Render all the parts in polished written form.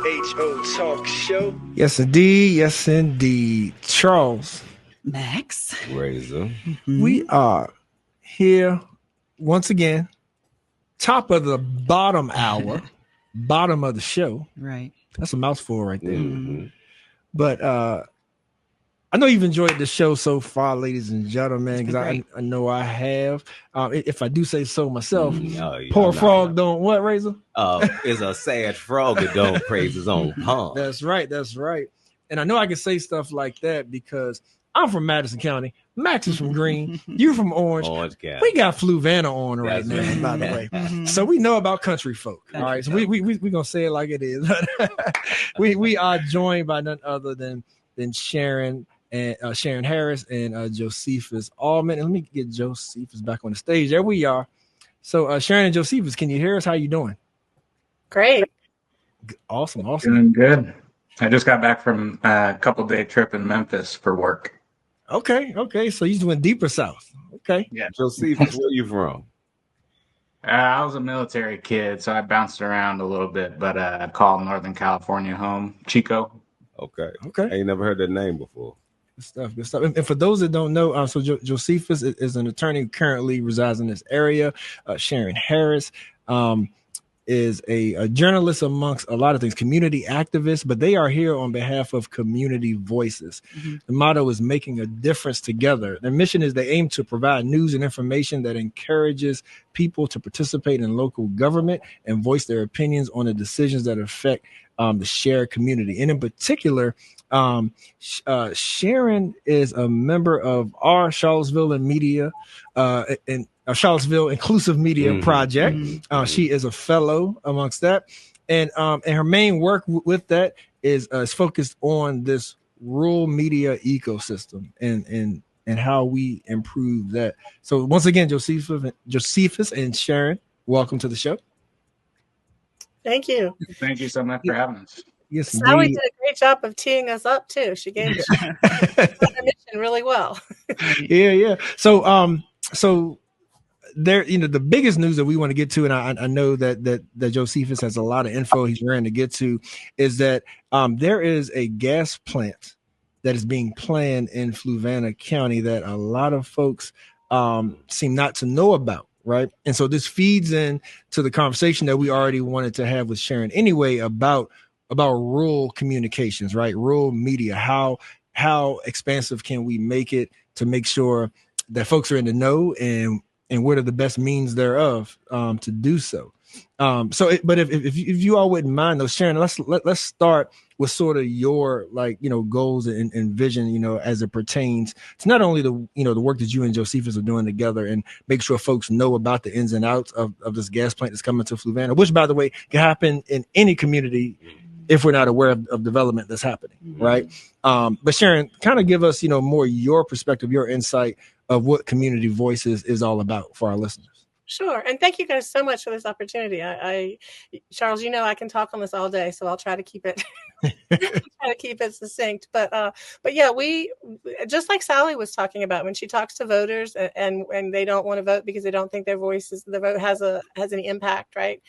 WHO Talk Show. Yes, indeed. Yes, indeed. Charles. Max. Razor. We are here once again. Top of the bottom hour. Bottom of the show. Right. That's a mouthful right there. But I know you've enjoyed the show so far, ladies and gentlemen, because I know I have. If I do say so myself, poor frog don't what, Razor? Is a sad frog that don't praise his own pond. That's right. And I know I can say stuff like that because I'm from Madison County. Max is from Green. You're from Orange. County. We got Fluvanna on right now, by the way. So we know about country folk. All right. So we gonna say it like it is. we are joined by none other than Sharon and Sharon Harris and Josephus Allman. And let me get Josephus back on the stage. There we are. So Sharon and Josephus, can you hear us? How you doing? Great. Awesome. Doing good. I just got back from a couple-day trip in Memphis for work. Okay. So you're doing deeper south. Okay. Yeah. Josephus, where you from? I was a military kid, so I bounced around a little bit, but I called Northern California home, Chico. Okay. I ain't never heard that name before. Good stuff. And for those that don't know, so Josephus is an attorney who currently resides in this area. Sharon Harris is a journalist amongst a lot of things, community activists, but they are here on behalf of community voices. The motto is making a difference together. Their mission is they aim to provide news and information that encourages people to participate in local government and voice their opinions on the decisions that affect the shared community. And in particular, Sharon is a member of our Charlottesville Charlottesville Inclusive Media Project. She is a fellow amongst that, and her main work with that is focused on this rural media ecosystem and how we improve that. So once again, Josephus and Sharon, welcome to the show. Thank you. Thank you so much for having us. Yes, Sally did a great job of teeing us up too. She gave the mission really well. Yeah. So there, the biggest news that we want to get to, and I know that Josephus has a lot of info he's ready to get to, is that there is a gas plant that is being planned in Fluvanna County that a lot of folks seem not to know about. Right. And so this feeds in to the conversation that we already wanted to have with Sharon anyway about rural communications, right? Rural media. How expansive can we make it to make sure that folks are in the know and what are the best means thereof to do so. But if you all wouldn't mind though, Sharon, let's start with sort of your goals and vision, as it pertains to not only the work that you and Josephus are doing together and make sure folks know about the ins and outs of this gas plant that's coming to Fluvanna, which by the way can happen in any community if we're not aware of development that's happening, right? But Sharon, kind of give us, more your perspective, your insight of what community voices is all about for our listeners. Sure. And thank you guys so much for this opportunity. Charles, I can talk on this all day, so I'll try to keep it succinct. But yeah, we, just like Sally was talking about, when she talks to voters and they don't want to vote because they don't think the vote has any impact, right?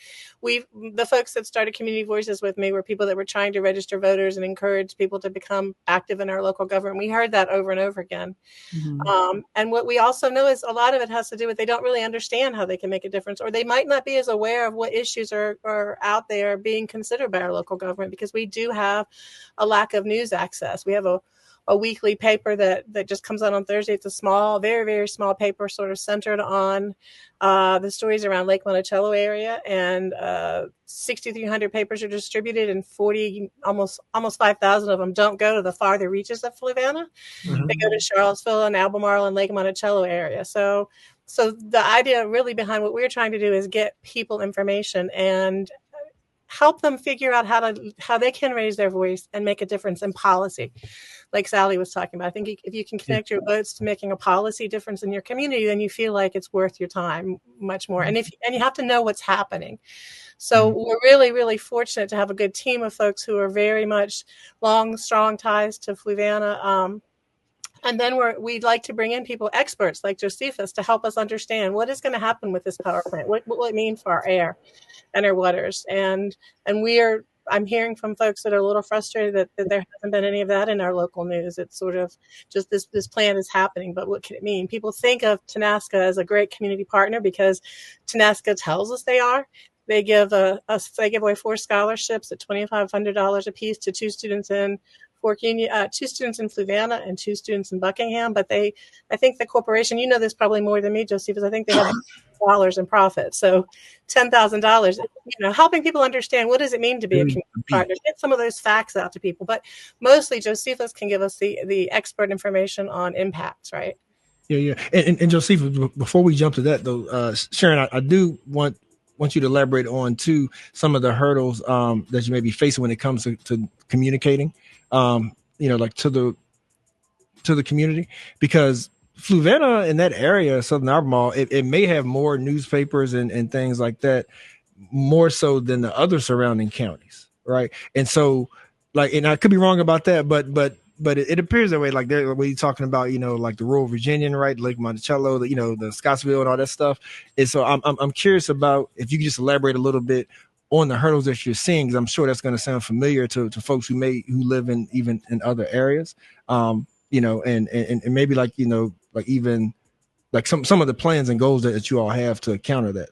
The folks that started Community Voices with me were people that were trying to register voters and encourage people to become active in our local government. We heard that over and over again. And what we also know is a lot of it has to do with they don't really understand how they can make a difference, or they might not be as aware of what issues are out there being considered by our local government, because we do have a lack of news access. We have a weekly paper that just comes out on Thursday. It's a small, very, very small paper sort of centered on the stories around Lake Monticello area, and 6,300 papers are distributed, and almost 5,000 of them don't go to the farther reaches of Fluvanna. They go to Charlottesville and Albemarle and Lake Monticello area. So the idea really behind what we're trying to do is get people information and help them figure out how they can raise their voice and make a difference in policy. Like Sally was talking about, I think if you can connect your votes to making a policy difference in your community, then you feel like it's worth your time much more. And you have to know what's happening. So we're really, really fortunate to have a good team of folks who are very much long, strong ties to Fluvanna. And then we'd like to bring in people, experts like Josephus, to help us understand what is going to happen with this power plant. What will it mean for our air and our waters? And we are I'm hearing from folks that are a little frustrated that there hasn't been any of that in our local news. It's sort of just this plan is happening, but what can it mean? People think of Tenaska as a great community partner because Tenaska tells us they are. They give they give away 4 scholarships at $2,500 a piece to 2 students in Fork Union, 2 students in Fluvanna and 2 students in Buckingham. But I think the corporation, you know this probably more than me, Josephus, I think they have dollars in profit. So $10,000, helping people understand what does it mean to be a community partner, get some of those facts out to people. But mostly Josephus can give us the expert information on impacts, right? Yeah. And Josephus, before we jump to that though, Sharon, I do want you to elaborate on too some of the hurdles that you may be facing when it comes to communicating, like to the community, because Fluvanna in that area, Southern Albemarle, it may have more newspapers and things like that, more so than the other surrounding counties, right? And so, and I could be wrong about that, but it appears that way. Like when you're talking about, like the rural Virginian, right, Lake Monticello, the Scottsville and all that stuff. And so I'm curious about if you could just elaborate a little bit on the hurdles that you're seeing, because I'm sure that's going to sound familiar to folks who live in even in other areas, and maybe even like some of the plans and goals that you all have to counter the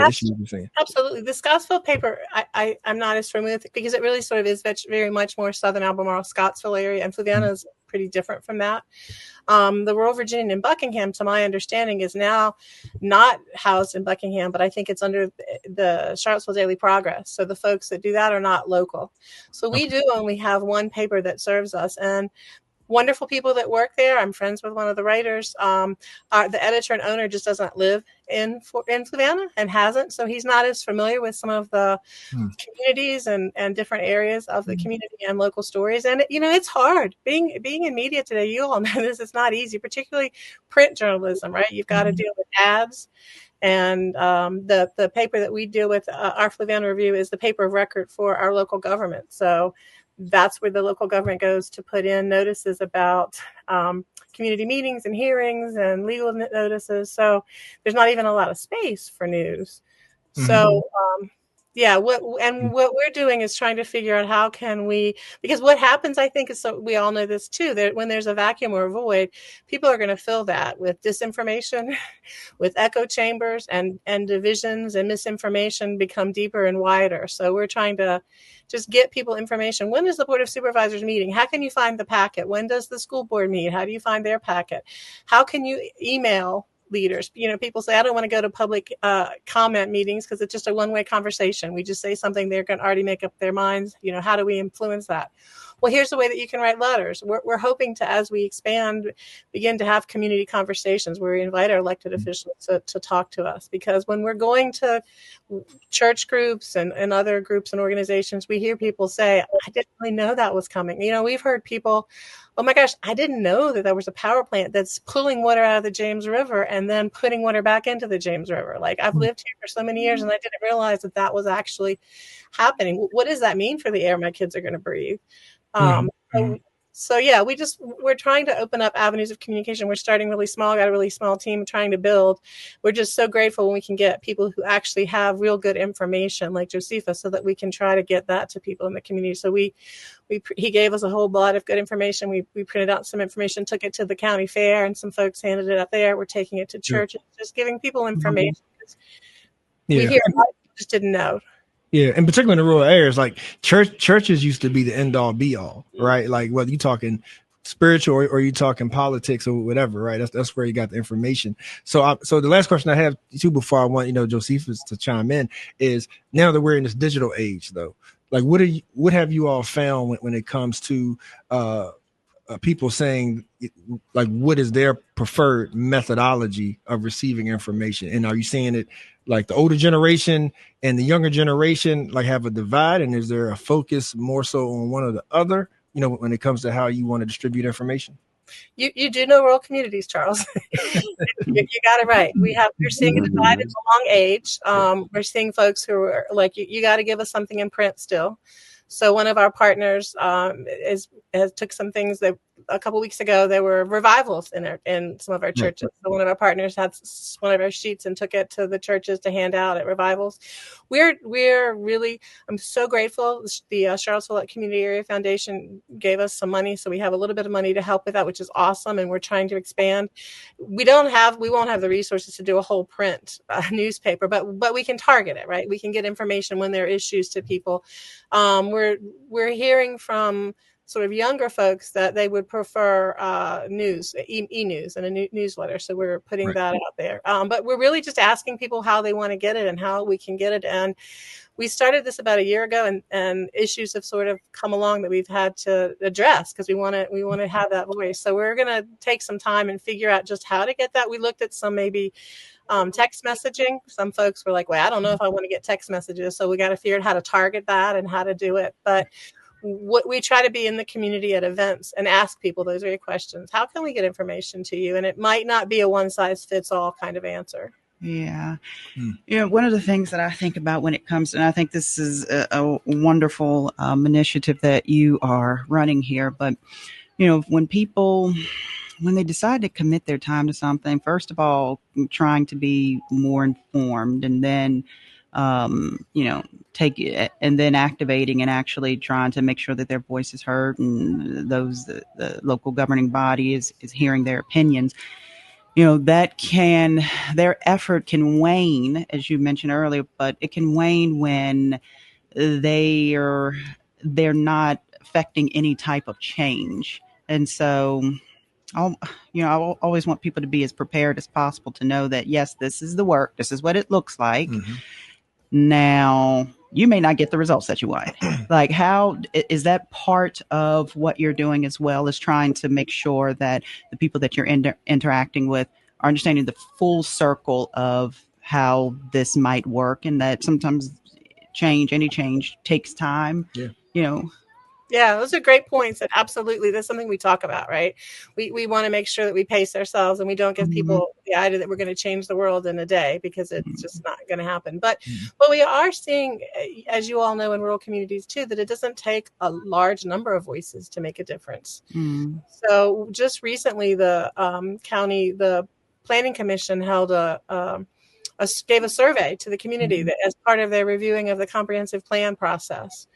issues you're seeing. Absolutely. The Scottsville paper, I'm not as familiar with it because it really sort of is very much more Southern Albemarle, Scottsville area, and Fluvanna is pretty different from that. The rural Virginian in Buckingham, to my understanding, is now not housed in Buckingham, but I think it's under the Charlottesville Daily Progress. So the folks that do that are not local. So we do only have one paper that serves us, and wonderful people that work there. I'm friends with one of the writers. The editor and owner just doesn't live in Fluvanna and hasn't, so he's not as familiar with some of the communities and different areas of the community and local stories. And it's hard being in media today. You all know this. It's not easy, particularly print journalism, right? You've got to deal with ads. And the paper that we deal with, our Fluvanna Review, is the paper of record for our local government. So that's where the local government goes to put in notices about community meetings and hearings and legal notices. So there's not even a lot of space for news. So what we're doing is trying to figure out how can we, because what happens, I think, is, so we all know this too, that when there's a vacuum or a void, people are going to fill that with disinformation, with echo chambers, and divisions and misinformation become deeper and wider. So we're trying to just get people information. When is the Board of Supervisors meeting? How can you find the packet? When does the school board meet? How do you find their packet? How can you email leaders? People say, I don't want to go to public comment meetings because it's just a one-way conversation. We just say something, they're going to already make up their minds. How do we influence that? Well, here's the way that you can write letters. We're hoping to, as we expand, begin to have community conversations where we invite our elected officials to talk to us. Because when we're going to church groups and other groups and organizations, we hear people say, I didn't really know that was coming. We've heard people, oh my gosh, I didn't know that there was a power plant that's pulling water out of the James River and then putting water back into the James River. Like, I've lived here for so many years and I didn't realize that was actually happening. What does that mean for the air my kids are going to breathe? So we're trying to open up avenues of communication. We're starting really small, got a really small team trying to build. We're just so grateful when we can get people who actually have real good information like Josephus, so that we can try to get that to people in the community. So he gave us a whole lot of good information. We printed out some information, took it to the county fair, and some folks handed it out there. We're taking it to churches, just giving people information. We hear a lot of people just didn't know. Yeah, and particularly in the rural areas, like churches used to be the end all be all, right? Like whether you're talking spiritual or you're talking politics or whatever, right? That's where you got the information. So the last question I have too before I want Josephus to chime in is, now that we're in this digital age, though, like what have you all found when it comes to people saying, like, what is their preferred methodology of receiving information? And are you seeing it like the older generation and the younger generation like have a divide, and is there a focus more so on one or the other, when it comes to how you want to distribute information? You do know rural communities, Charles. You got it right. We're seeing a divide along age. We're seeing folks who are like, you got to give us something in print still. So one of our partners has took some things that a couple weeks ago, there were revivals in some of our churches. So one of our partners had one of our sheets and took it to the churches to hand out at revivals. We're really, I'm so grateful. The Charlottesville Community Area Foundation gave us some money, so we have a little bit of money to help with that, which is awesome. And we're trying to expand. We won't have the resources to do a whole print newspaper, but we can target it, right? We can get information when there are issues to people. We're hearing from sort of younger folks that they would prefer news, e-news and a newsletter. So we're putting that out there. But we're really just asking people how they want to get it and how we can get it. And we started this about a year ago, and issues have sort of come along that we've had to address because we want to have that voice. So we're going to take some time and figure out just how to get that. We looked at some maybe text messaging. Some folks were like, well, I don't know if I want to get text messages. So we got to figure out how to target that and how to do it. But what we try to be in the community at events and ask people those very questions. How can we get information to you? And it might not be a one size fits all kind of answer. Yeah. One of the things that I think about when it comes, and I think this is a wonderful initiative that you are running here, but, when they decide to commit their time to something, first of all, trying to be more informed, and then take it and then activating and actually trying to make sure that their voice is heard, and the local governing body is hearing their opinions. Their effort can wane, as you mentioned earlier, but it can wane when they're not affecting any type of change. And so I always want people to be as prepared as possible to know that, yes, this is the work. This is what it looks like. Mm-hmm. Now, you may not get the results that you want. Like, how is that part of what you're doing as well, as trying to make sure that the people that you're interacting with are understanding the full circle of how this might work, and that sometimes any change takes time, Yeah, those are great points. And absolutely, that's something we talk about, right? We want to make sure that we pace ourselves and we don't give people the idea that we're going to change the world in a day, because it's just not going to happen. But we are seeing, as you all know, in rural communities too, that it doesn't take a large number of voices to make a difference. So just recently, the Planning Commission held gave a survey to the community that, as part of their reviewing of the comprehensive plan process.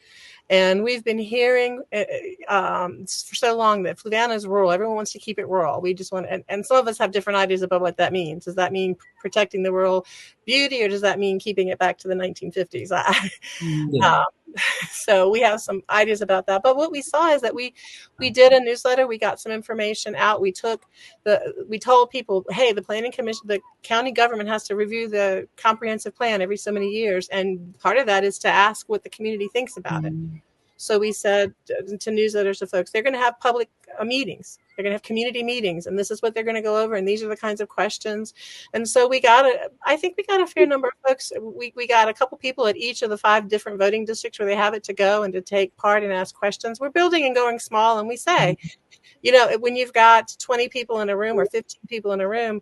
And we've been hearing for so long that Fluvanna is rural. Everyone wants to keep it rural. We just want, and some of us have different ideas about what that means. Does that mean protecting the rural beauty, or does that mean keeping it back to the 1950s? So we have some ideas about that. But what we saw is that we did a newsletter. We got some information out. We told people, hey, the Planning Commission, the county government has to review the comprehensive plan every so many years. And part of that is to ask what the community thinks about it. So we said to newsletters to folks, they're going to have public meetings. They're going to have community meetings, and this is what they're going to go over, and these are the kinds of questions. And so I think we got a fair number of folks. We got a couple people at each of the 5 different voting districts where they have it to go and to take part and ask questions. We're building and going small, and we say, when you've got 20 people in a room or 15 people in a room,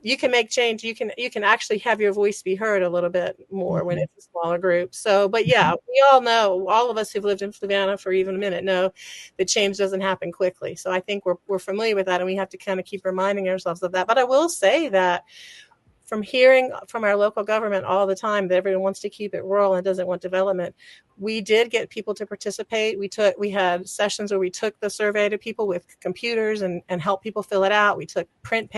you can make change. You can actually have your voice be heard a little bit more when it's a smaller group. So, but yeah, we all know, all of us who've lived in Fluvanna for even a minute know that change doesn't happen quickly. So I think we're familiar with that, and we have to kind of keep reminding ourselves of that. But I will say that from hearing from our local government all the time that everyone wants to keep it rural and doesn't want development, we did get people to participate. We had sessions where we took the survey to people with computers and helped people fill it out. We took print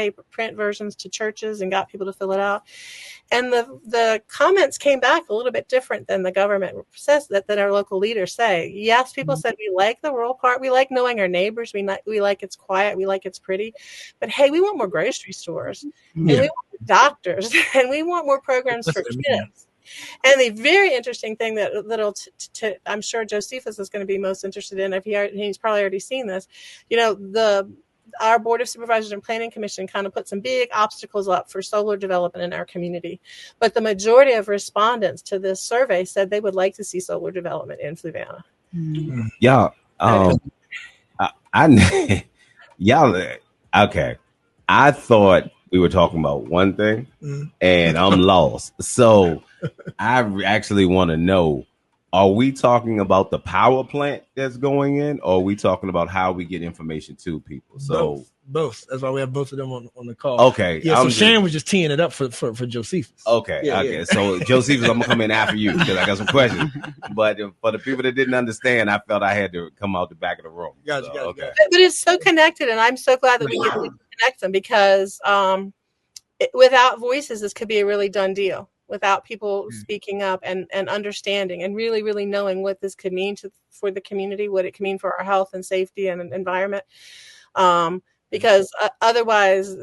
versions to churches and got people to fill it out. And the comments came back a little bit different than the government says, that our local leaders say. Yes, people said, we like the rural part. We like knowing our neighbors. We like it's quiet. We like it's pretty. But hey, we want more grocery stores. And we want doctors. And we want more programs for kids. And the very interesting thing that'll I'm sure Josephus is going to be most interested in, he's probably already seen this, our Board of Supervisors and Planning Commission kind of put some big obstacles up for solar development in our community. But the majority of respondents to this survey said they would like to see solar development in Fluvanna. Yeah. Okay. I thought we were talking about one thing, and I'm lost. So I actually want to know, Are we talking about the power plant that's going in, or are we talking about how we get information to people? So both. That's why we have both of them on the call. Okay. Yeah. So Shan was just teeing it up for Josephus. Okay. Yeah, okay. yeah. So Josephus, I'm gonna come in after you because I got some questions. But for the people that didn't understand, I felt I had to come out the back of the room. Gotcha. Okay. But it's so connected, and I'm so glad that we get to connect them because without voices, this could be a really done deal. Without people speaking up and understanding and really, really knowing what this could mean for the community, what it could mean for our health and safety and environment. Because otherwise,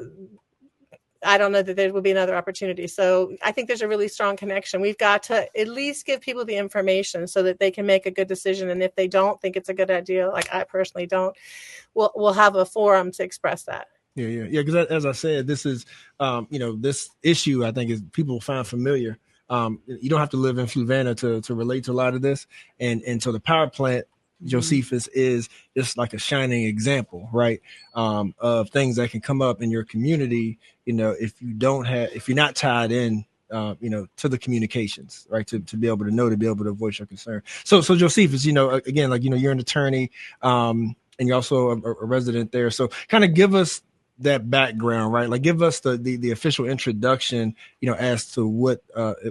I don't know that there will be another opportunity. So I think there's a really strong connection. We've got to at least give people the information so that they can make a good decision. And if they don't think it's a good idea, like I personally don't, we'll have a forum to express that. Yeah. Because as I said, this is, this issue I think is people find familiar. You don't have to live in Fluvanna to relate to a lot of this, and so the power plant, Josephus, is just like a shining example, right, of things that can come up in your community. If you're not tied in, to the communications, right, to be able to know, to be able to voice your concern. So Josephus, again, like you're an attorney, and you're also a resident there. So kind of give us that background, right? Like give us the official introduction, as to what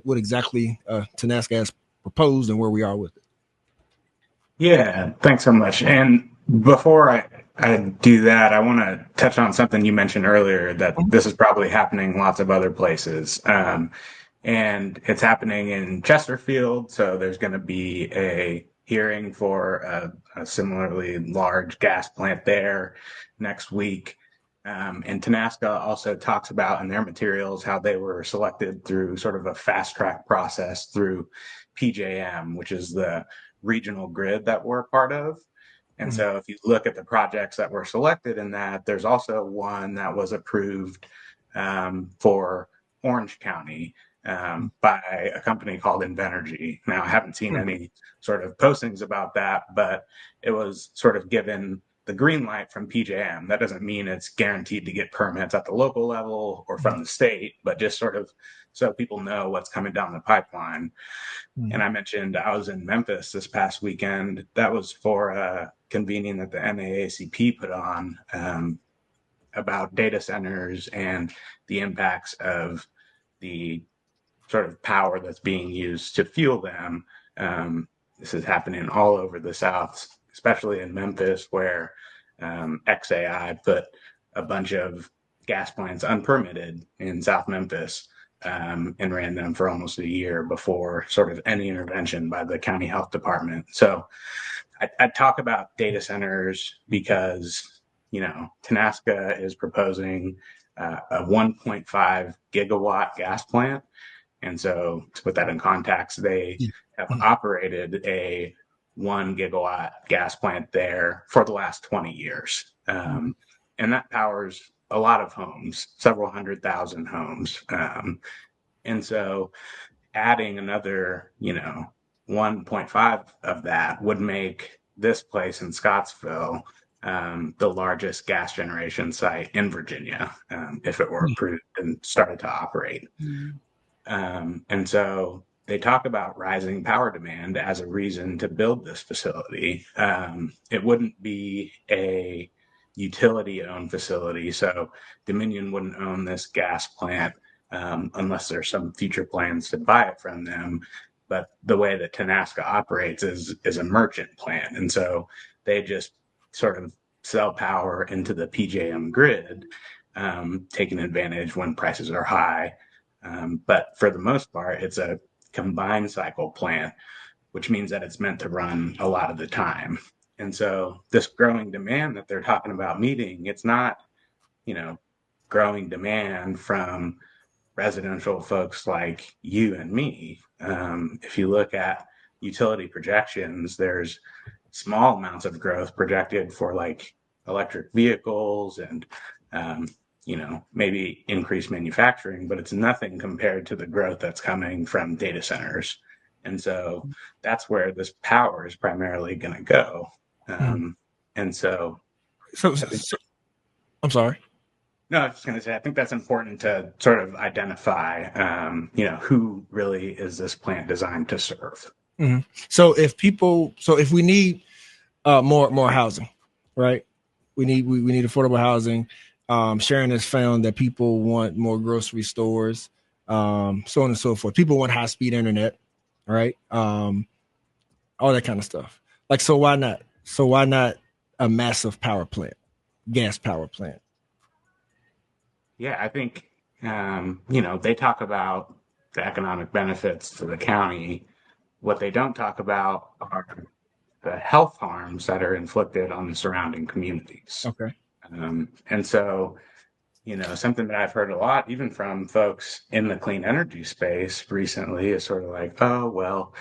exactly Tenaska has proposed and where we are with it. Yeah, thanks so much. And before I do that, I want to touch on something you mentioned earlier, that this is probably happening lots of other places. And it's happening in Chesterfield. So there's going to be a hearing for a similarly large gas plant there next week. And Tenaska also talks about in their materials how they were selected through sort of a fast track process through PJM, which is the regional grid that we're part of. And so if you look at the projects that were selected in that, there's also one that was approved for Orange County by a company called Invenergy. Now, I haven't seen any sort of postings about that, but it was sort of given the green light from PJM. That doesn't mean it's guaranteed to get permits at the local level or from the state, but just sort of so people know what's coming down the pipeline. And I mentioned I was in Memphis this past weekend. That was for a convening that the NAACP put on about data centers and the impacts of the sort of power that's being used to fuel them. This is happening all over the South, especially in Memphis, where XAI put a bunch of gas plants unpermitted in South Memphis and ran them for almost a year before sort of any intervention by the county health department. So I talk about data centers because, Tenaska is proposing a 1.5 gigawatt gas plant. And so to put that in context, they have operated a 1 gigawatt gas plant there for the last 20 years. And that powers a lot of homes, several 100,000 homes. And so adding another, 1.5 of that would make this place in Scottsville the largest gas generation site in Virginia if it were approved and started to operate. And so they talk about rising power demand as a reason to build this facility. It wouldn't be a utility-owned facility, so Dominion wouldn't own this gas plant unless there's some future plans to buy it from them. But the way that Tenaska operates is a merchant plant, and so they just sort of sell power into the PJM grid, taking advantage when prices are high. But for the most part, it's a combined cycle plant, which means that it's meant to run a lot of the time. And so this growing demand that they're talking about meeting, it's not, growing demand from residential folks like you and me. If you look at utility projections, there's small amounts of growth projected for like electric vehicles and maybe increased manufacturing, but it's nothing compared to the growth that's coming from data centers. And so that's where this power is primarily going to go. And so I'm sorry. No, I was just going to say, I think that's important to sort of identify, who really is this plant designed to serve. So if we need more housing, right? We need affordable housing. Sharon has found that people want more grocery stores, so on and so forth. People want high speed internet, right? All that kind of stuff. Like, so why not? So why not a massive power plant, gas power plant? Yeah, I think they talk about the economic benefits to the county. What they don't talk about are the health harms that are inflicted on the surrounding communities. Okay. And so, something that I've heard a lot, even from folks in the clean energy space recently, is sort of like, oh, well,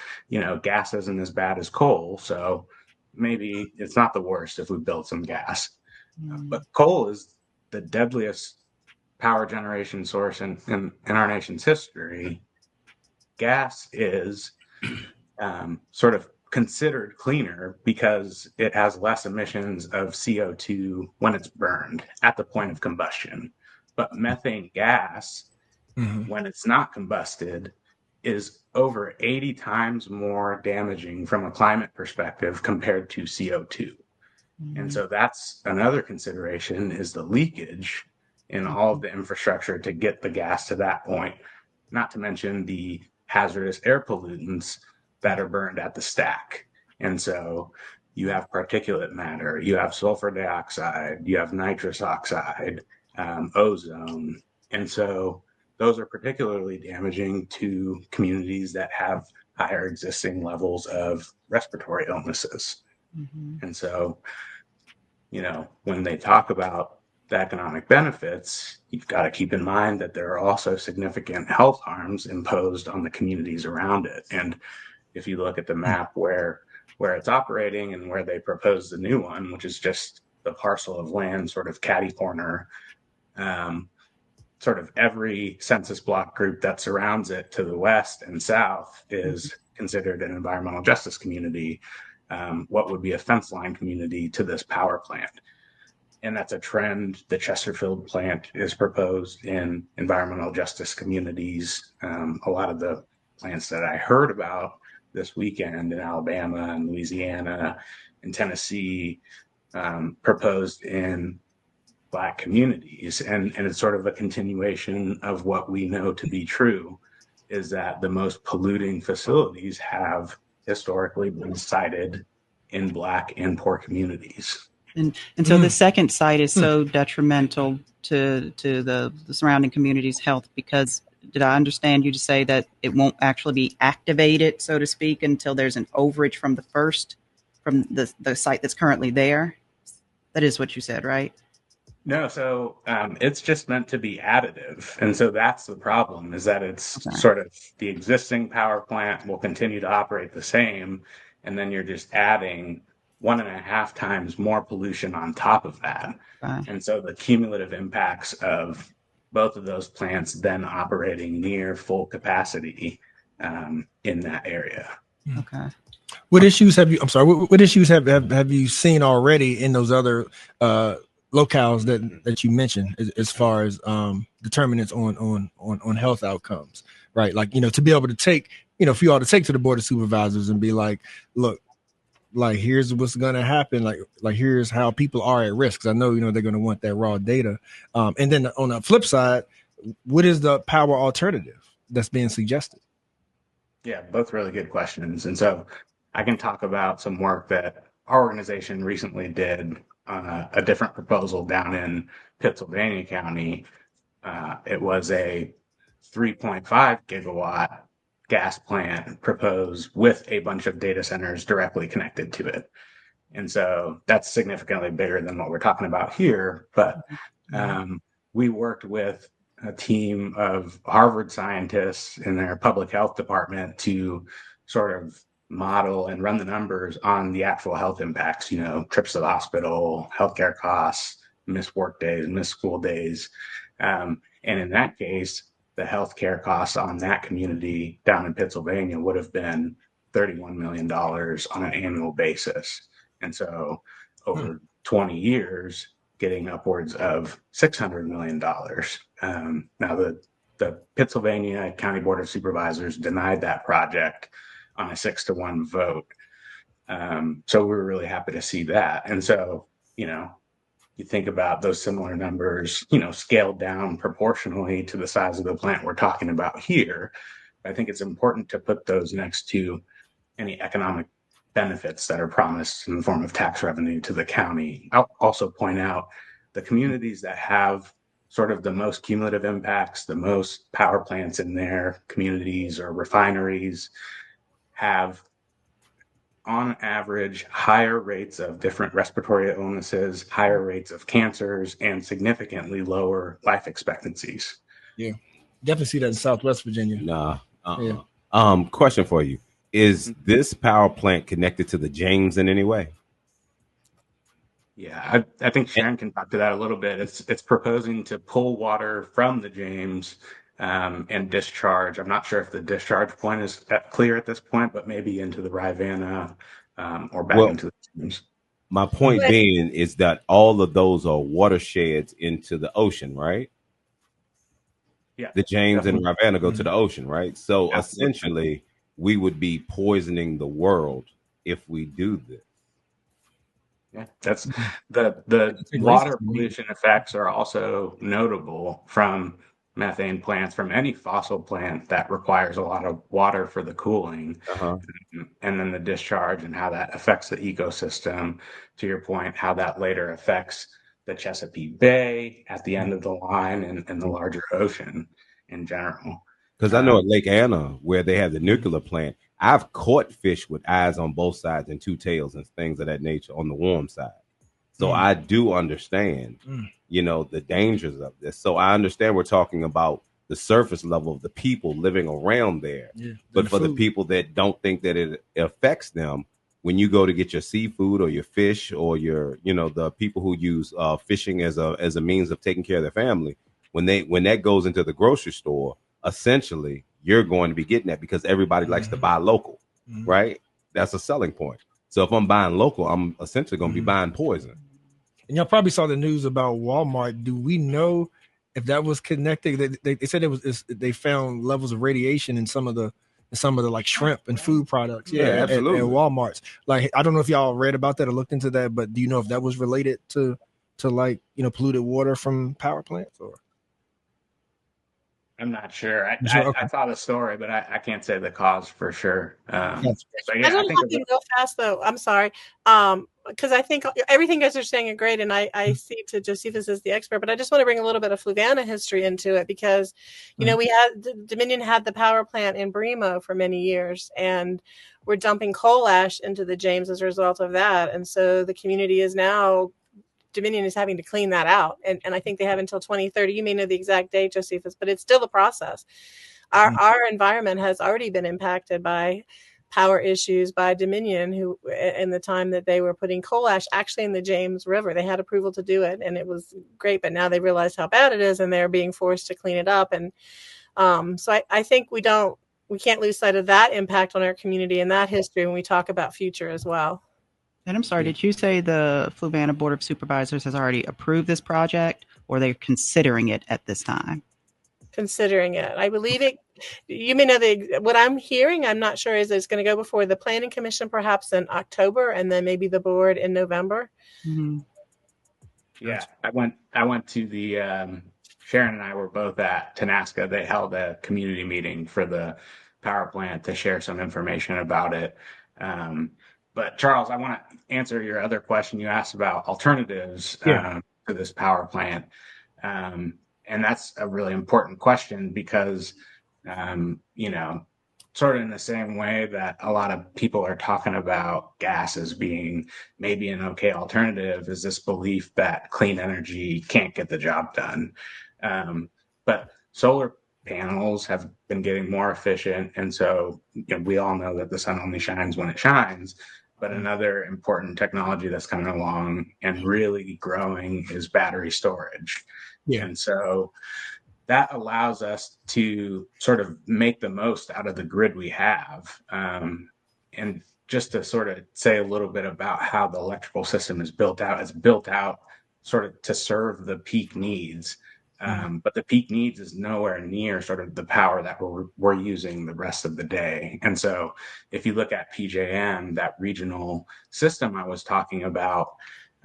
gas isn't as bad as coal. So maybe it's not the worst if we build some gas. But coal is the deadliest power generation source in our nation's history. Gas is sort of considered cleaner because it has less emissions of CO2 when it's burned at the point of combustion. But methane gas, when it's not combusted, is over 80 times more damaging from a climate perspective compared to CO2. And so that's another consideration, is the leakage in all of the infrastructure to get the gas to that point, not to mention the hazardous air pollutants that are burned at the stack. And so you have particulate matter, you have sulfur dioxide, you have nitrous oxide, ozone. And so those are particularly damaging to communities that have higher existing levels of respiratory illnesses. And so, when they talk about the economic benefits, you've got to keep in mind that there are also significant health harms imposed on the communities around it. And if you look at the map where it's operating and where they propose the new one, which is just the parcel of land sort of catty corner, sort of every census block group that surrounds it to the west and south is considered an environmental justice community, what would be a fence line community to this power plant. And that's a trend. The Chesterfield plant is proposed in environmental justice communities. A lot of the plants that I heard about this weekend in Alabama and Louisiana and Tennessee, proposed in Black communities. And it's sort of a continuation of what we know to be true, is that the most polluting facilities have historically been sited in Black and poor communities. And so the second site is so detrimental to the surrounding community's health because, did I understand you to say that it won't actually be activated, so to speak, until there's an overage from the site that's currently there? That is what you said, right? No, so it's just meant to be additive. And so that's the problem, is that it's sort of the existing power plant will continue to operate the same, and then you're just adding 1.5 times more pollution on top of that. And so the cumulative impacts of both of those plants then operating near full capacity in that area. Okay. What issues have you? I'm sorry. What issues have you seen already in those other locales that you mentioned, as far as determinants on health outcomes, right? Like, to be able to take, for you all to take to the board of supervisors and be like, look, like, here's what's going to happen. Like here's how people are at risk. 'Cause I know, they're going to want that raw data. And then on the flip side, what is the power alternative that's being suggested? Yeah, both really good questions. And so I can talk about some work that our organization recently did on a different proposal down in Pittsylvania County. It was a 3.5 gigawatt gas plant proposed with a bunch of data centers directly connected to it. And so that's significantly bigger than what we're talking about here. But we worked with a team of Harvard scientists in their public health department to sort of model and run the numbers on the actual health impacts, trips to the hospital, healthcare costs, missed work days, missed school days. And in that case, the healthcare costs on that community down in Pennsylvania would have been $31 million on an annual basis. And so over 20 years, getting upwards of $600 million. Now, the Pennsylvania County Board of Supervisors denied that project on a 6-1 vote. So we were really happy to see that. And so, you think about those similar numbers, scaled down proportionally to the size of the plant we're talking about here. I think it's important to put those next to any economic benefits that are promised in the form of tax revenue to the county. I'll also point out the communities that have sort of the most cumulative impacts, the most power plants in their communities or refineries have on average higher rates of different respiratory illnesses, higher rates of cancers, and significantly lower life expectancies. Yeah, definitely see that in Southwest Virginia. Nah. Yeah. Question for you. Is this power plant connected to the James in any way? Yeah, I think Sharon can talk to that a little bit. It's proposing to pull water from the James and discharge. I'm not sure if the discharge point is clear at this point, but maybe into the Rivanna or back into the James. My point being is that all of those are watersheds into the ocean, right? Yeah. The James definitely. and Rivanna go to the ocean, right? So Absolutely. essentially, we would be poisoning the world if we do this. Yeah, that's the water pollution effects are also notable from methane plants, from any fossil plant that requires a lot of water for the cooling, and then the discharge and how that affects the ecosystem. To your point, how that later affects the Chesapeake Bay at the end of the line and the larger ocean in general. Because I know at Lake Anna, where they have the nuclear plant, I've caught fish with eyes on both sides and two tails and things of that nature on the warm side. So I do understand, the dangers of this. So I understand we're talking about the surface level of the people living around there. Yeah, but for the people that don't think that it affects them, when you go to get your seafood or your fish or your, the people who use fishing as a means of taking care of their family, when that goes into the grocery store, essentially you're going to be getting that because everybody likes to buy local, right? That's a selling point. So if I'm buying local, I'm essentially going to be buying poison. And y'all probably saw the news about Walmart. Do we know if that was connected? They said they found levels of radiation in some of the like shrimp and food products. Yeah, absolutely. At Walmart's. Like, I don't know if y'all read about that or looked into that, but do you know if that was related to like, polluted water from power plants or? I'm not sure. I saw the story, but I can't say the cause for sure. I just want to hop in real fast, though. I'm sorry. Because I think everything you guys are saying are great, and I see to Josephus as the expert, but I just want to bring a little bit of Fluvanna history into it because, we had Dominion had the power plant in Bremo for many years, and we're dumping coal ash into the James as a result of that, and so the community is now. Dominion is having to clean that out. And I think they have until 2030. You may know the exact date, Josephus, but it's still a process. Our environment has already been impacted by power issues by Dominion, who in the time that they were putting coal ash actually in the James River. They had approval to do it, and it was great. But now they realize how bad it is, and they're being forced to clean it up. And so I think we can't lose sight of that impact on our community and that history when we talk about future as well. And I'm sorry, did you say the Fluvanna Board of Supervisors has already approved this project, or they're considering it at this time? Considering it. I believe it. You may know what I'm hearing, I'm not sure, is it's going to go before the Planning Commission perhaps in October and then maybe the board in November. Mm-hmm. Yeah, I went to the Sharon and I were both at Tenaska. They held a community meeting for the power plant to share some information about it. But Charles, I want to answer your other question you asked about alternatives to this power plant. And that's a really important question because, sort of in the same way that a lot of people are talking about gas as being maybe an okay alternative, is this belief that clean energy can't get the job done. But solar panels have been getting more efficient. And so we all know that the sun only shines when it shines. But another important technology that's coming along and really growing is battery storage. Yeah. And so that allows us to sort of make the most out of the grid we have. And just to sort of say a little bit about how the electrical system is built out, it's built out sort of to serve the peak needs. But the peak needs is nowhere near sort of the power that we're using the rest of the day. And so if you look at PJM, that regional system I was talking about,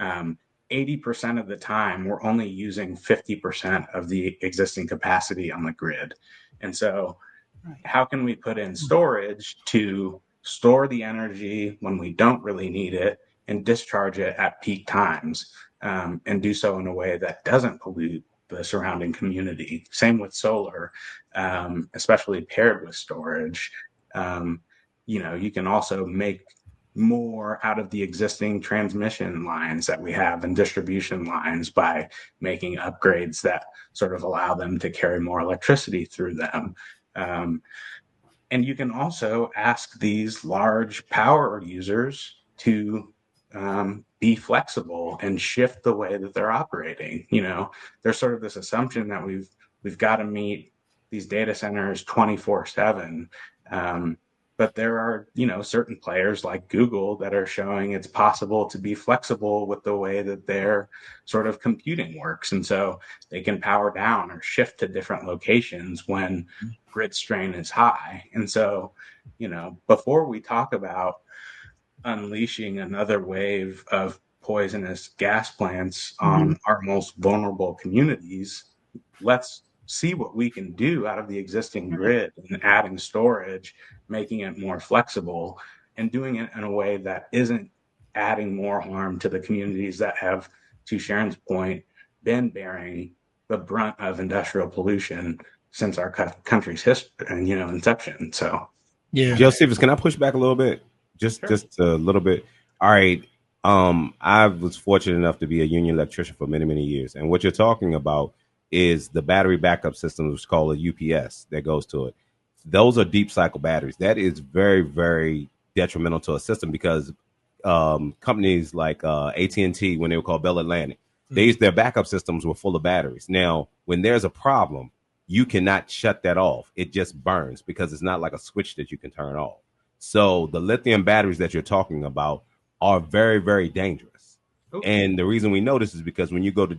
80% of the time we're only using 50% of the existing capacity on the grid. And so how can we put in storage to store the energy when we don't really need it and discharge it at peak times, and do so in a way that doesn't pollute the surrounding community? Same with solar, especially paired with storage. You can also make more out of the existing transmission lines that we have and distribution lines by making upgrades that sort of allow them to carry more electricity through them. And you can also ask these large power users to be flexible and shift the way that they're operating. There's sort of this assumption that we've got to meet these data centers 24/7. But there are, certain players like Google that are showing it's possible to be flexible with the way that their sort of computing works. And so they can power down or shift to different locations when grid strain is high. And so, before we talk about unleashing another wave of poisonous gas plants on our most vulnerable communities, let's see what we can do out of the existing grid and adding storage, making it more flexible, and doing it in a way that isn't adding more harm to the communities that have, to Sharon's point, been bearing the brunt of industrial pollution since our country's history and inception. So Yeah. Josephus, can I push back a little bit? Just a little bit. All right. I was fortunate enough to be a union electrician for many, many years. And what you're talking about is the battery backup system, which is called a UPS that goes to it. Those are deep cycle batteries. That is very, very detrimental to a system because companies like AT&T, when they were called Bell Atlantic, their backup systems were full of batteries. Now, when there's a problem, you cannot shut that off. It just burns because it's not like a switch that you can turn off. So the lithium batteries that you're talking about are very, very dangerous. Okay. And the reason we know this is because when you go to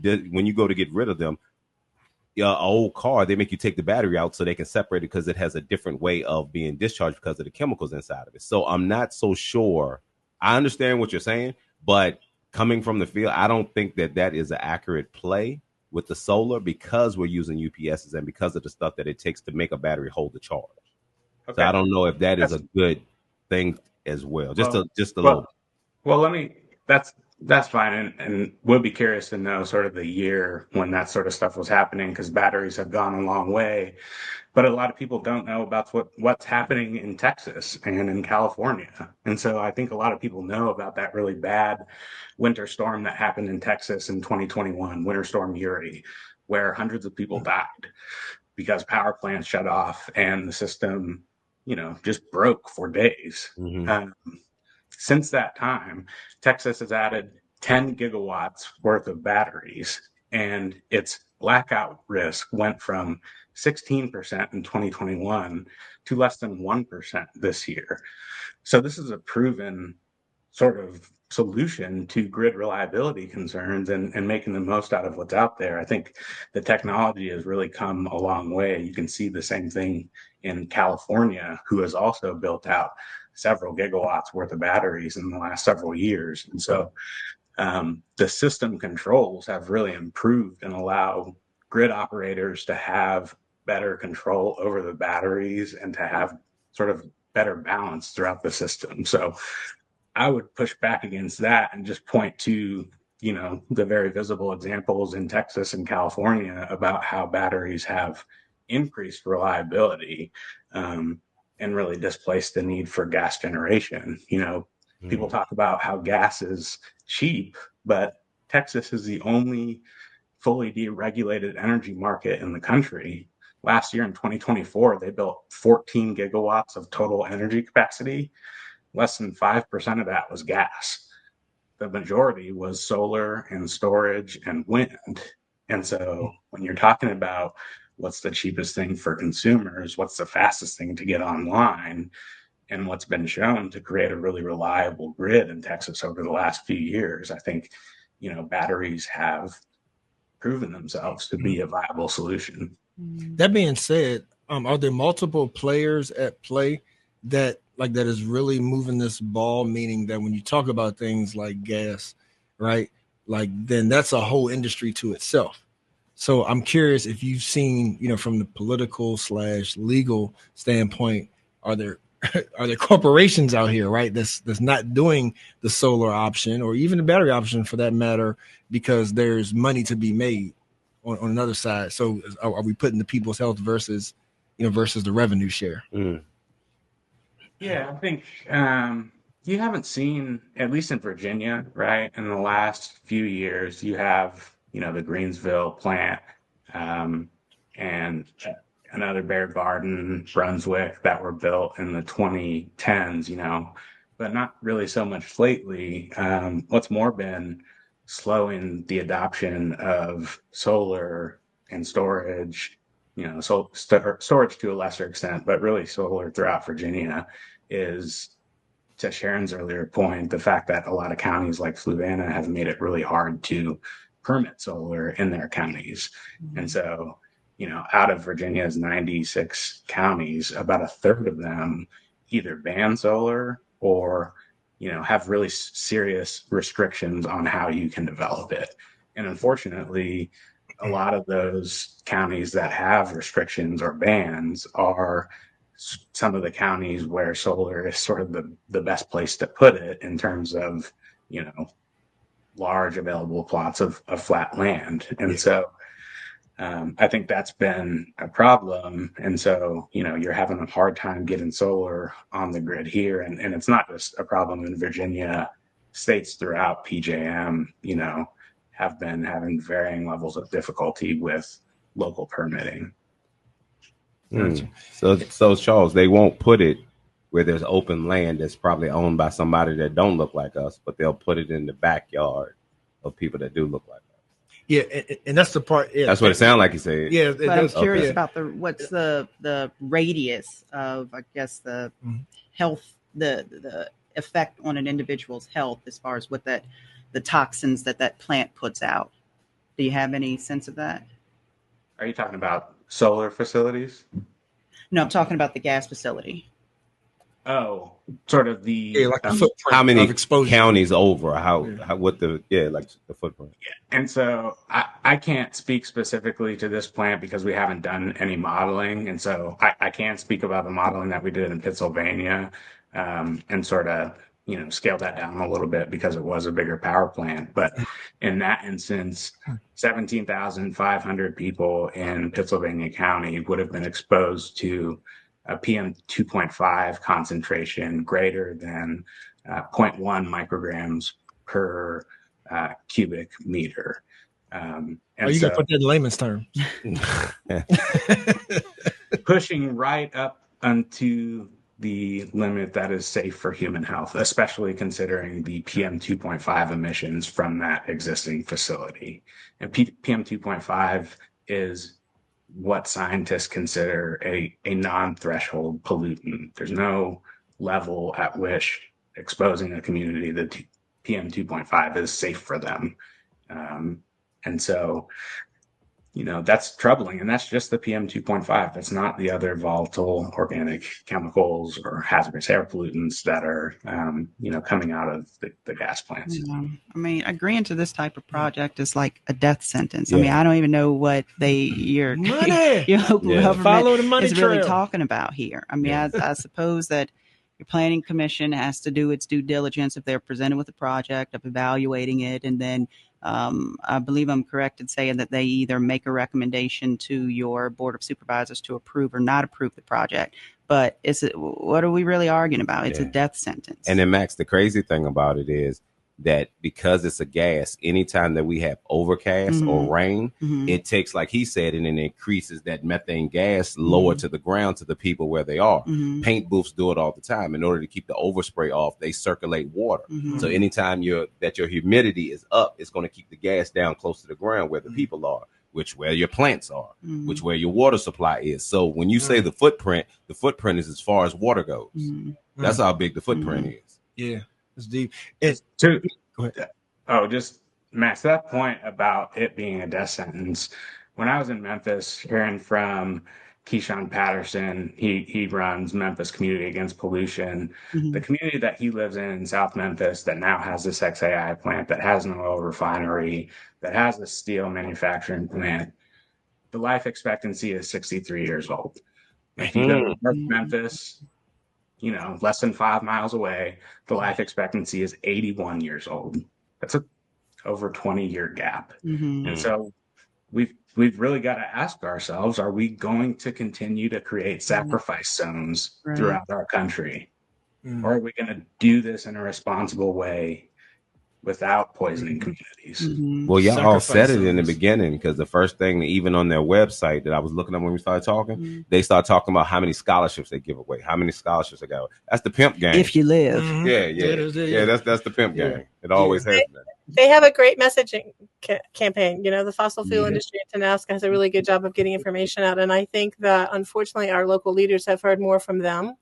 get rid of them, an old car, they make you take the battery out so they can separate it because it has a different way of being discharged because of the chemicals inside of it. So I'm not so sure. I understand what you're saying, but coming from the field, I don't think that is an accurate play with the solar because we're using UPSs and because of the stuff that it takes to make a battery hold the charge. Okay. So I don't know if that's a good thing as well. Just a little. Well, that's fine, and we'll be curious to know sort of the year when that sort of stuff was happening because batteries have gone a long way. But a lot of people don't know about what's happening in Texas and in California. And so I think a lot of people know about that really bad winter storm that happened in Texas in 2021, Winter Storm Uri, where hundreds of people died because power plants shut off and the system, just broke for days. Since that time, Texas has added 10 gigawatts worth of batteries, and its blackout risk went from 16% in 2021 to less than 1% this year. So this is a proven sort of solution to grid reliability concerns and making the most out of what's out there. I think the technology has really come a long way. You can see the same thing in California, who has also built out several gigawatts worth of batteries in the last several years. And so the system controls have really improved and allow grid operators to have better control over the batteries and to have sort of better balance throughout the system. So I would push back against that and just point to, the very visible examples in Texas and California about how batteries have increased reliability and really displaced the need for gas generation. People talk about how gas is cheap, but Texas is the only fully deregulated energy market in the country. Last year in 2024, they built 14 gigawatts of total energy capacity. Less than 5% of that was gas. The majority was solar and storage and wind. And so when you're talking about what's the cheapest thing for consumers, what's the fastest thing to get online, and what's been shown to create a really reliable grid in Texas over the last few years, I think, batteries have proven themselves to be a viable solution. That being said, are there multiple players at play that is really moving this ball? Meaning that when you talk about things like gas, right, then that's a whole industry to itself. So I'm curious if you've seen, from the political / legal standpoint, are there corporations out here, right, that's not doing the solar option or even the battery option for that matter, because there's money to be made on another side. So are we putting the people's health versus the revenue share? Yeah, I think you haven't seen, at least in Virginia, right, in the last few years, you have, the Greensville plant and another Bear Garden, Brunswick, that were built in the 2010s, but not really so much lately. What's more been slowing the adoption of solar and storage, storage to a lesser extent, but really solar throughout Virginia is, to Sharon's earlier point, the fact that a lot of counties like Fluvanna have made it really hard to permit solar in their counties. And so, out of Virginia's 96 counties, about a third of them either ban solar or, have really serious restrictions on how you can develop it. And unfortunately, a lot of those counties that have restrictions or bans are some of the counties where solar is sort of the best place to put it in terms of, large available plots of flat land. And so I think that's been a problem. And so, you're having a hard time getting solar on the grid here. And it's not just a problem in Virginia. States throughout PJM, have been having varying levels of difficulty with local permitting. So Charles, they won't put it where there's open land that's probably owned by somebody that don't look like us, but they'll put it in the backyard of people that do look like us. Yeah, and that's the part. Yeah, that's what it sounded like he said. Yeah, but I'm curious about what's the radius of, I guess, the health, the effect on an individual's health as far as what the toxins that plant puts out. Do you have any sense of that? Are you talking about solar facilities? No, I'm talking about the gas facility. Oh, sort of the footprint. How many counties over? What the footprint? Yeah, and so I can't speak specifically to this plant because we haven't done any modeling, and so I can't speak about the modeling that we did in Pennsylvania, and sort of scale that down a little bit because it was a bigger power plant. But in that instance, 17,500 people in Pennsylvania County would have been exposed to a PM 2.5 concentration greater than 0.1 micrograms per cubic meter. And you got to put that in layman's terms. Pushing right up onto the limit that is safe for human health, especially considering the PM 2.5 emissions from that existing facility. And PM 2.5 is what scientists consider a non-threshold pollutant. There's no level at which exposing a community to PM 2.5 is safe for them. And so, that's troubling. And that's just the PM 2.5. That's not the other volatile organic chemicals or hazardous air pollutants that are, coming out of the gas plants. I mean, agreeing to this type of project is like a death sentence. Yeah. I mean, I don't even know what your government follow the money is really talking about here. I mean, I suppose that your planning commission has to do its due diligence if they're presented with a project of evaluating it, and then I believe I'm correct in saying that they either make a recommendation to your board of supervisors to approve or not approve the project. But what are we really arguing about? It's a death sentence. And then, Max, the crazy thing about it is that because it's a gas, anytime that we have overcast or rain, it takes, like he said, and it increases that methane gas lower to the ground to the people where they are. Paint booths do it all the time. In order to keep the overspray off, they circulate water. So anytime your humidity is up, it's going to keep the gas down close to the ground where the people are, where your plants are, where your water supply is. So when you say the footprint is as far as water goes. That's how big the footprint is. Yeah. It's deep. Go ahead. Just Max, that point about it being a death sentence, when I was in Memphis, hearing from Keyshawn Patterson, he runs Memphis Community Against Pollution. The community that he lives in South Memphis that now has this XAI plant, that has an oil refinery, that has a steel manufacturing plant, the life expectancy is 63 years old. If you go to North Memphis, less than 5 miles away, the life expectancy is 81 years old. That's a over 20-year gap. And so we've really got to ask ourselves, are we going to continue to create sacrifice zones throughout our country? Or are we going to do this in a responsible way without poisoning communities? Well, y'all all Sacrifice said it in the zones. beginning, because the first thing, even on their website that I was looking at when we started talking, they start talking about how many scholarships they give away, how many scholarships they got. That's the pimp game. If you live. Yeah, that's the pimp game. It always has been. They have a great messaging campaign. The fossil fuel industry at Tenaska has a really good job of getting information out. And I think that unfortunately our local leaders have heard more from them.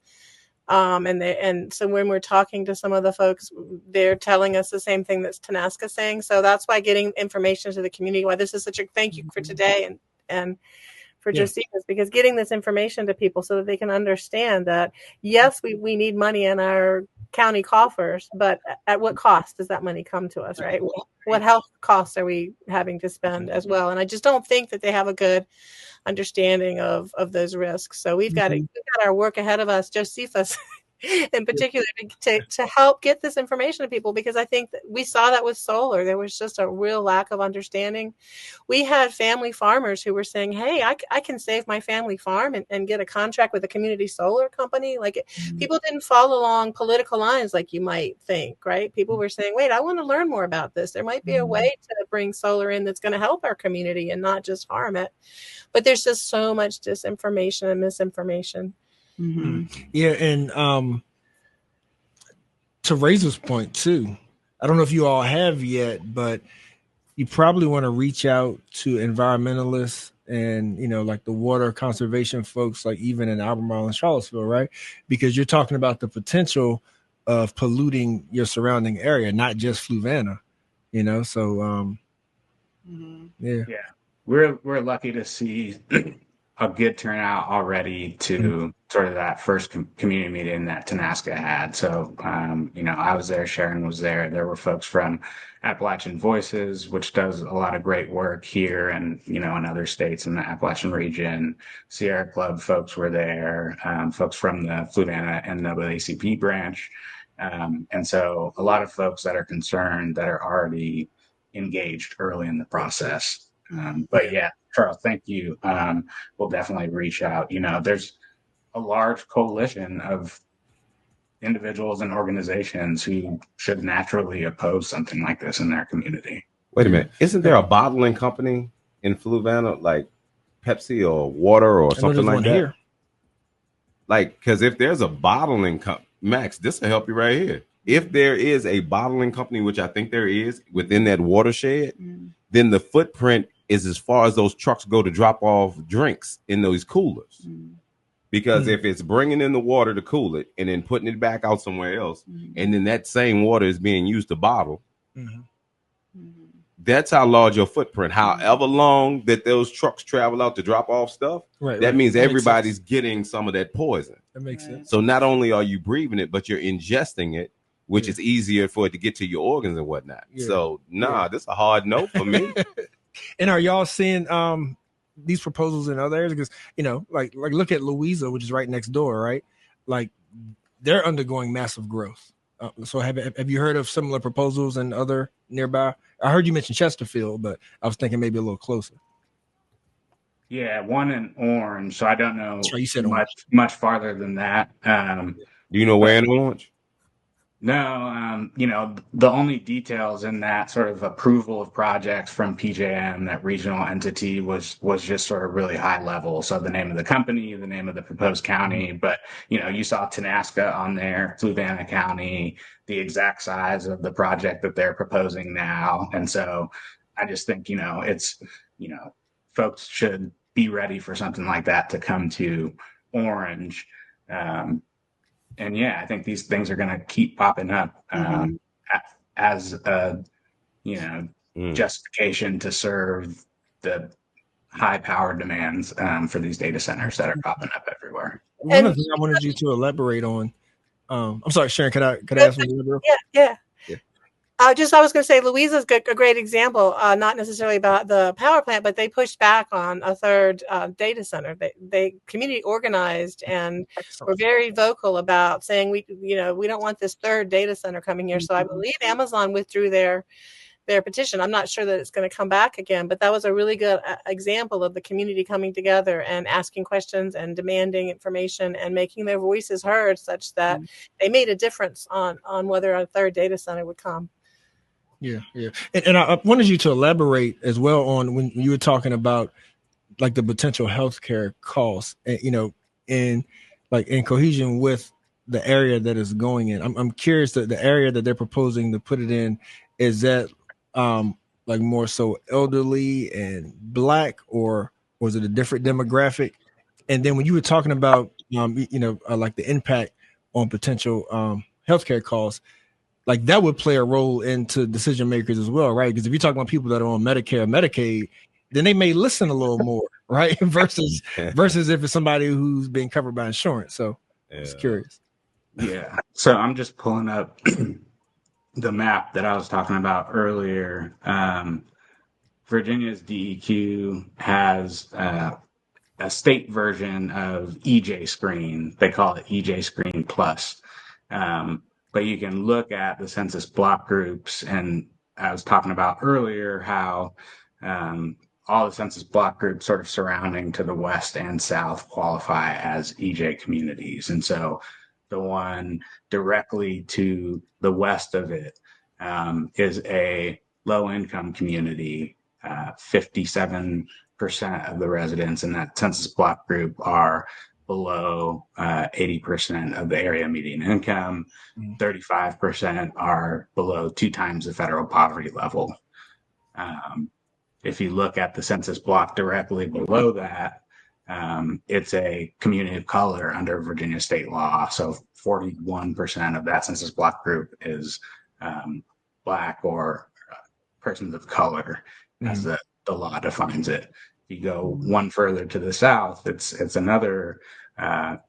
And so when we're talking to some of the folks, they're telling us the same thing that Tenaska saying. So that's why getting information to the community, why this is such a thank you for today and for Josephus, because getting this information to people so that they can understand that, yes, we need money in our county coffers, but at what cost does that money come to us, right? What health costs are we having to spend as well? And I just don't think that they have a good understanding of those risks. So we've got our work ahead of us, Josephus in particular, to help get this information to people, because I think that we saw that with solar. There was just a real lack of understanding. We had family farmers who were saying, hey, I can save my family farm and get a contract with a community solar company. People didn't follow along political lines like you might think, right? People were saying, wait, I want to learn more about this. There might be a way to bring solar in that's going to help our community and not just harm it. But there's just so much disinformation and misinformation. Yeah, and to Razor's point too, I don't know if you all have yet, but you probably want to reach out to environmentalists and like the water conservation folks, like even in Albemarle and Charlottesville, right? Because you're talking about the potential of polluting your surrounding area, not just Fluvanna. So yeah, we're lucky to see a good turnout already to sort of that first community meeting that Tenaska had. So, I was there, Sharon was there. There were folks from Appalachian Voices, which does a lot of great work here and, in other states in the Appalachian region. Sierra Club folks were there, folks from the Fluvanna NAACP branch. And so a lot of folks that are concerned, that are already engaged early in the process. But yeah, Charles, thank you. We'll definitely reach out. There's a large coalition of individuals and organizations who should naturally oppose something like this in their community. Wait a minute. Isn't there a bottling company in Fluvanna, like Pepsi or water or something like that? Here. Because if there's a bottling company, Max, this will help you right here. If there is a bottling company, which I think there is within that watershed, then the footprint is as far as those trucks go to drop off drinks in those coolers. Because if it's bringing in the water to cool it and then putting it back out somewhere else, and then that same water is being used to bottle, that's how large your footprint. However long that those trucks travel out to drop off stuff, that means everybody's getting some of that poison. That makes sense. So not only are you breathing it, but you're ingesting it, which is easier for it to get to your organs and whatnot. So this is a hard no for me. And are y'all seeing these proposals in other areas? Because like look at Louisa, which is right next door, right? Like they're undergoing massive growth. So have you heard of similar proposals in other nearby? I heard you mention Chesterfield, but I was thinking maybe a little closer. Yeah, one in Orange. So I don't know you said much farther than that. Do you know where in Orange? No, the only details in that sort of approval of projects from PJM, that regional entity, was just sort of really high level. So the name of the company, the name of the proposed county, but you saw Tenaska on there, Fluvanna County, the exact size of the project that they're proposing now. And so I just think, it's, folks should be ready for something like that to come to Orange. And yeah, I think these things are going to keep popping up as justification to serve the high power demands for these data centers that are popping up everywhere. One of the things I wanted you to elaborate on. I'm sorry, Sharon. Could I ask you? Yeah. I was going to say, Louisia's a great example, not necessarily about the power plant, but they pushed back on a third data center. They community organized and were very vocal about saying we don't want this third data center coming here. So I believe Amazon withdrew their petition. I'm not sure that it's going to come back again, but that was a really good example of the community coming together and asking questions and demanding information and making their voices heard, such that they made a difference on whether a third data center would come. Yeah. And I wanted you to elaborate as well on when you were talking about like the potential healthcare costs, in cohesion with the area that is going in. I'm curious that the area that they're proposing to put it in, is that like more so elderly and Black, or was it a different demographic? And then when you were talking about like the impact on potential healthcare costs, like that would play a role into decision makers as well, right? Because if you're talking about people that are on Medicare or Medicaid, then they may listen a little more, right? versus if it's somebody who's being covered by insurance. So I was curious. Yeah. So I'm just pulling up the map that I was talking about earlier. Virginia's DEQ has a state version of EJ Screen. They call it EJ Screen Plus. But you can look at the census block groups, and I was talking about earlier how all the census block groups sort of surrounding to the west and south qualify as EJ communities. And so the one directly to the west of it is a low-income community. 57% of the residents in that census block group are below 80% of the area median income. 35% are below 2 times the federal poverty level. If you look at the census block directly below that, it's a community of color under Virginia state law. So 41% of that census block group is Black or persons of color, as the law defines it. If you go one further to the south, it's another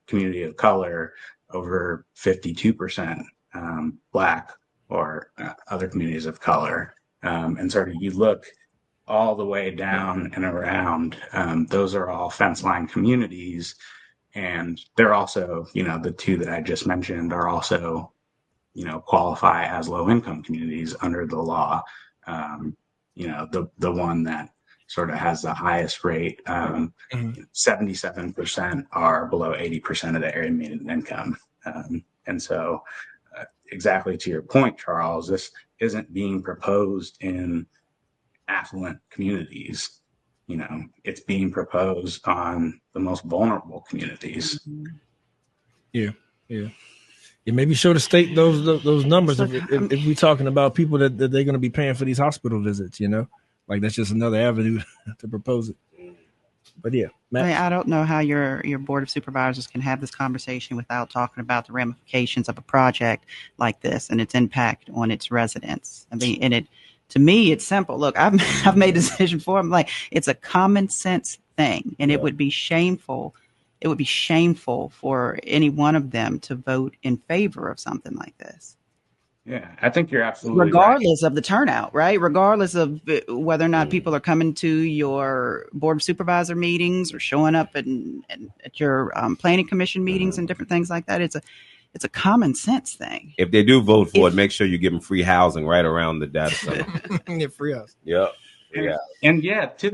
community of color, over 52% Black or other communities of color. And sort of you look all the way down and around, those are all fence line communities. And they're also, the two that I just mentioned are also, qualify as low income communities under the law. The one that sort of has the highest rate, 77% are below 80% of the area median income. And so exactly to your point, Charles, this isn't being proposed in affluent communities. It's being proposed on the most vulnerable communities. Yeah. Maybe show the state those numbers if we're talking about people that they're going to be paying for these hospital visits. Like that's just another avenue to propose it. But yeah, Matt. I don't know how your board of supervisors can have this conversation without talking about the ramifications of a project like this and its impact on its residents. I mean, to me, it's simple. Look, I've made a decision for them. Like, it's a common sense thing, and it would be shameful. It would be shameful for any one of them to vote in favor of something like this. Yeah, I think you're absolutely regardless right. of the turnout, right? Regardless of whether or not people are coming to your board of supervisor meetings or showing up at your planning commission meetings and different things like that. It's a common sense thing. If they do vote for it, make sure you give them free housing right around the data center. Yeah, free housing. Yep. And to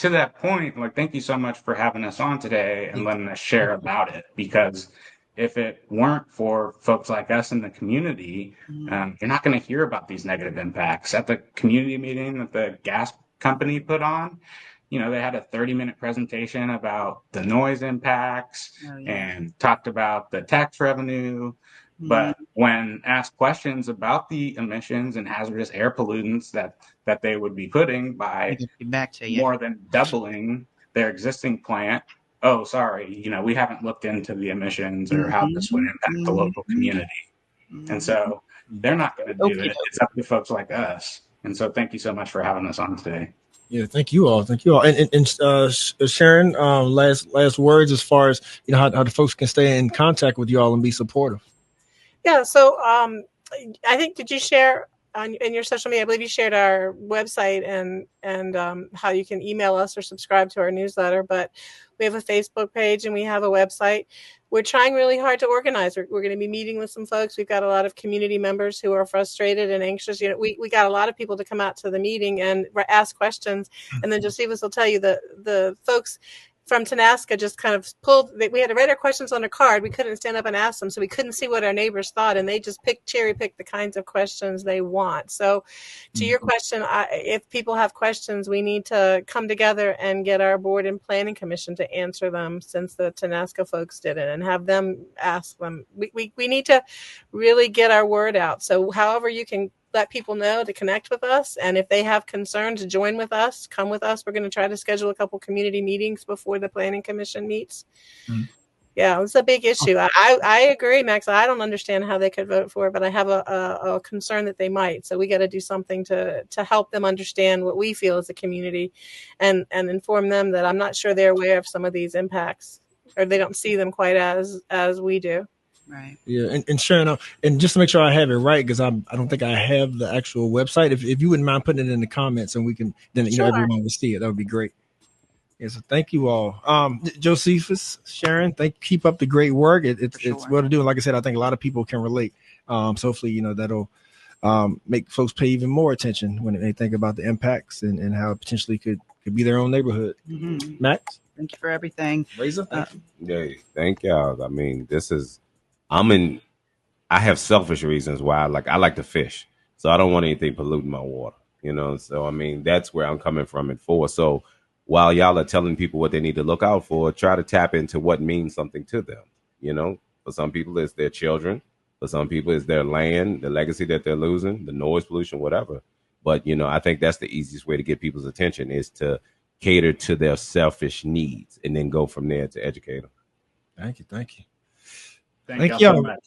that point, like, thank you so much for having us on today and letting us share about it, because if it weren't for folks like us in the community, you're not going to hear about these negative impacts. At the community meeting that the gas company put on, they had a 30-minute presentation about the noise impacts and talked about the tax revenue. But when asked questions about the emissions and hazardous air pollutants that they would be putting by more than doubling their existing plant, oh, sorry, we haven't looked into the emissions or how this would impact the local community. And so they're not going to do it. It's up to folks like us. And so thank you so much for having us on today. Yeah, thank you all. Thank you all. And Sharon, last words as far as how the folks can stay in contact with you all and be supportive. Yeah. So I think, did you share in your social media? I believe you shared our website and how you can email us or subscribe to our newsletter. But we have a Facebook page and we have a website. We're trying really hard to organize. We're going to be meeting with some folks. We've got a lot of community members who are frustrated and anxious. We got a lot of people to come out to the meeting and ask questions. And then Josephus will tell you the folks from Tenaska just kind of pulled. We had to write our questions on a card. We couldn't stand up and ask them, so we couldn't see what our neighbors thought, and they just cherry pick the kinds of questions they want. So, to your question, if people have questions, we need to come together and get our board and planning commission to answer them, since the Tenaska folks did it, and have them ask them. We need to really get our word out. So, however you can let people know to connect with us, and if they have concerns, join with us, come with us. We're going to try to schedule a couple community meetings before the planning commission meets. Yeah, it's a big issue. I agree, Max. I don't understand how they could vote for it, but I have a concern that they might. So we got to do something to help them understand what we feel as a community, and inform them that I'm not sure they're aware of some of these impacts, or they don't see them quite as we do. Right. Yeah, and Sharon, and just to make sure I have it right, because I don't think I have the actual website. If you wouldn't mind putting it in the comments, and we can then Sure. everyone will see it. That would be great. Yeah, so thank you all. Josephus, Sharon, keep up the great work. It's well to do. And like I said, I think a lot of people can relate. So hopefully, that'll make folks pay even more attention when they think about the impacts and how it potentially could be their own neighborhood. Mm-hmm. Max, thank you for everything. Razor, Thank y'all. I mean, I have selfish reasons why I like to fish, so I don't want anything polluting my water, so I mean, that's where I'm coming from and for. So while y'all are telling people what they need to look out for, try to tap into what means something to them. For some people it's their children, for some people it's their land, the legacy that they're losing, the noise pollution, whatever. But I think that's the easiest way to get people's attention, is to cater to their selfish needs and then go from there to educate them. Thank you. Thank y'all so much.